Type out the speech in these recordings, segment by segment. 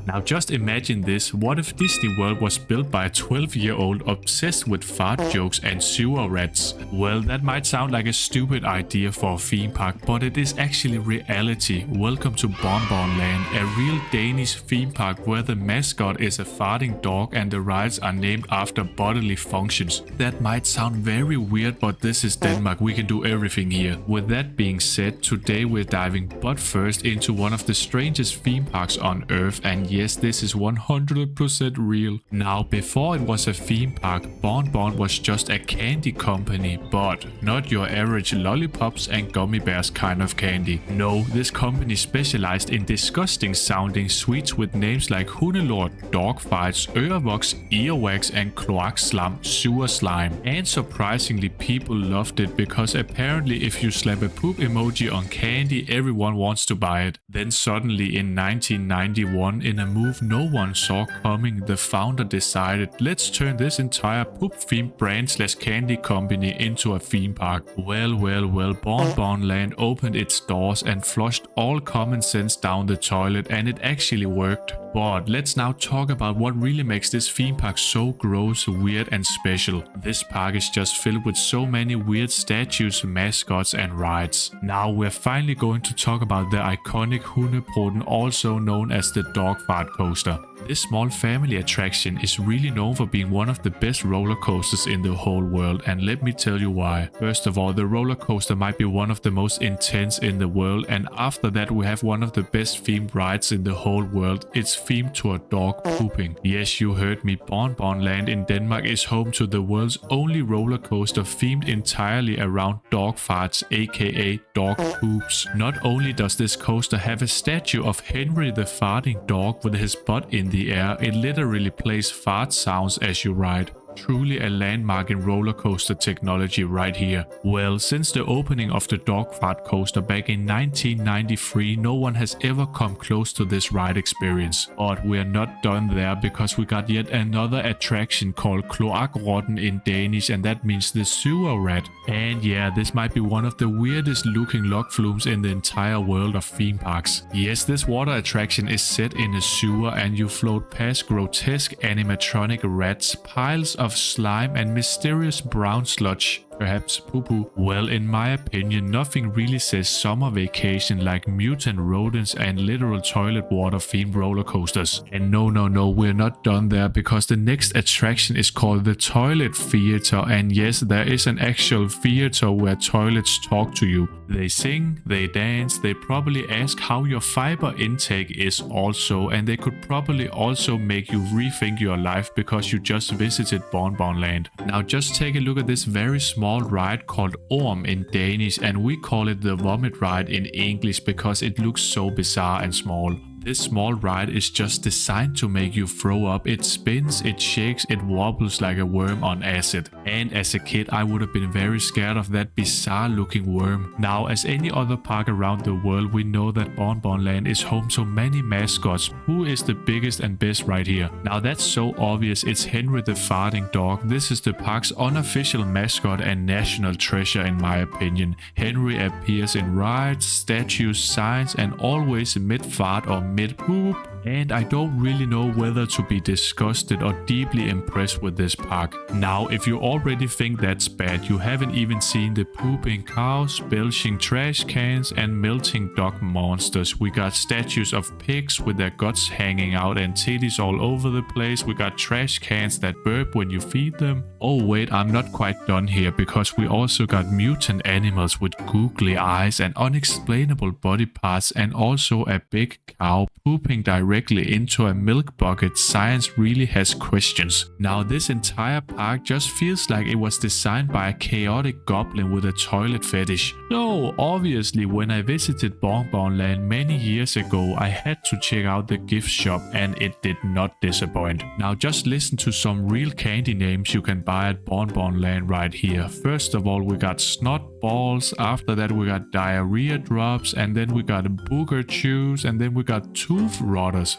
Now just imagine this, what if Disney World was built by a 12-year-old obsessed with fart jokes and sewer rats? Well, that might sound like a stupid idea for a theme park, but it is actually reality. Welcome to BonBon-Land, a real Danish theme park where the mascot is a farting dog and the rides are named after bodily functions. That might sound very weird, but this is Denmark, we can do everything here. With that being said, today we're diving butt first into one of the strangest theme parks on earth, and yes, this is 100% real. Now, before it was a theme park, BonBon was just a candy company, but not your average lollipops and gummy bears kind of candy. No, this company specialized in disgusting sounding sweets with names like Hundelort, dog fights, ørevoks, earwax and kloakslam, sewer slime. And surprisingly, people loved it because apparently if you slap a poop emoji on candy, everyone wants to buy it. Then suddenly in 1991, in a move no one saw coming, the founder decided, let's turn this entire poop-themed brand/candy company into a theme park. Well, BonBon-Land opened its doors and flushed all common sense down the toilet, and it actually worked. But let's now talk about what really makes this theme park so gross, weird and special. This park is just filled with so many weird statues, mascots and rides. Now we're finally going to talk about the iconic Hundebroden, also known as the dog fart coaster. This small family attraction is really known for being one of the best roller coasters in the whole world, and let me tell you why. First of all, the roller coaster might be one of the most intense in the world, and after that we have one of the best themed rides in the whole world. It's themed to a dog pooping. Yes, you heard me, BonBon-Land in Denmark is home to the world's only roller coaster themed entirely around dog farts, aka dog poops. Not only does this coaster have a statue of Henry the farting dog with his butt in the air, it literally plays fart sounds as you ride. Truly a landmark in roller coaster technology right here. Well, since the opening of the dog fart coaster back in 1993, no one has ever come close to this ride experience. But we're not done there, because we got yet another attraction called kloakrotten in Danish, and that means the sewer rat. And yeah, this might be one of the weirdest looking log flumes in the entire world of theme parks. Yes, this water attraction is set in a sewer and you float past grotesque animatronic rats, piles of slime and mysterious brown sludge, perhaps poo-poo. Well, in my opinion, nothing really says summer vacation like mutant rodents and literal toilet water themed roller coasters. And no, we're not done there, because the next attraction is called the Toilet Theater, and yes, there is an actual theater where toilets talk to you. They sing, they dance, they probably ask how your fiber intake is also, and they could probably also make you rethink your life because you just visited BonBon-Land. Now just take a look at this very small ride called Orm in Danish, and we call it the vomit ride in English because it looks so bizarre and small. This small ride is just designed to make you throw up. It spins, it shakes, it wobbles like a worm on acid. And as a kid, I would have been very scared of that bizarre looking worm. Now, as any other park around the world, we know that BonBon-Land is home to many mascots. Who is the biggest and best right here? Now that's so obvious, it's Henry the farting dog. This is the park's unofficial mascot and national treasure in my opinion. Henry appears in rides, statues, signs and always mid-fart or mid-poop. And I don't really know whether to be disgusted or deeply impressed with this park. Now, if you already think that's bad, you haven't even seen the pooping cows, belching trash cans and melting dog monsters. We got statues of pigs with their guts hanging out and titties all over the place. We got trash cans that burp when you feed them. Oh wait, I'm not quite done here, because we also got mutant animals with googly eyes and unexplainable body parts, and also a big cow pooping directly into a milk bucket. Science really has questions. Now this entire park just feels like it was designed by a chaotic goblin with a toilet fetish. So obviously when I visited BonBon-Land many years ago, I had to check out the gift shop, and it did not disappoint. Now just listen to some real candy names you can buy at BonBon-Land right here. First of all, we got Snot balls. After that we got diarrhea drops, and then we got booger chews, and then we got tooth rotters.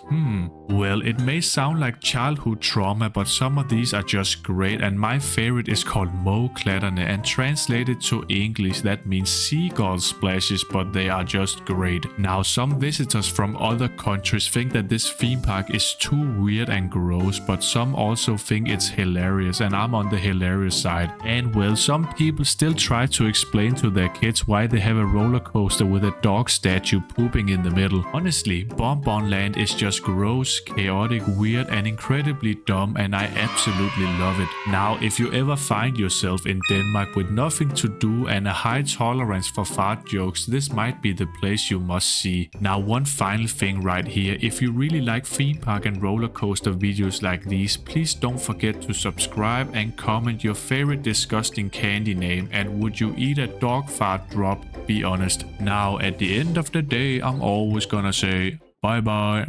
Well, it may sound like childhood trauma, but some of these are just great, and my favorite is called Mo-Klatterne, and translated to English that means seagull splashes, but they are just great. Now, some visitors from other countries think that this theme park is too weird and gross, but some also think it's hilarious, and I'm on the hilarious side. And well, some people still try to explain to their kids why they have a roller coaster with a dog statue pooping in the middle. Honestly, BonBon-Land is just gross, chaotic, weird, and incredibly dumb, and I absolutely love it. Now, if you ever find yourself in Denmark with nothing to do and a high tolerance for fart jokes, this might be the place you must see. Now, one final thing right here. If you really like theme park and roller coaster videos like these, please don't forget to subscribe and comment your favorite disgusting candy name, and would you eat a dog fart drop? Be honest. Now, at the end of the day, I'm always gonna say bye bye.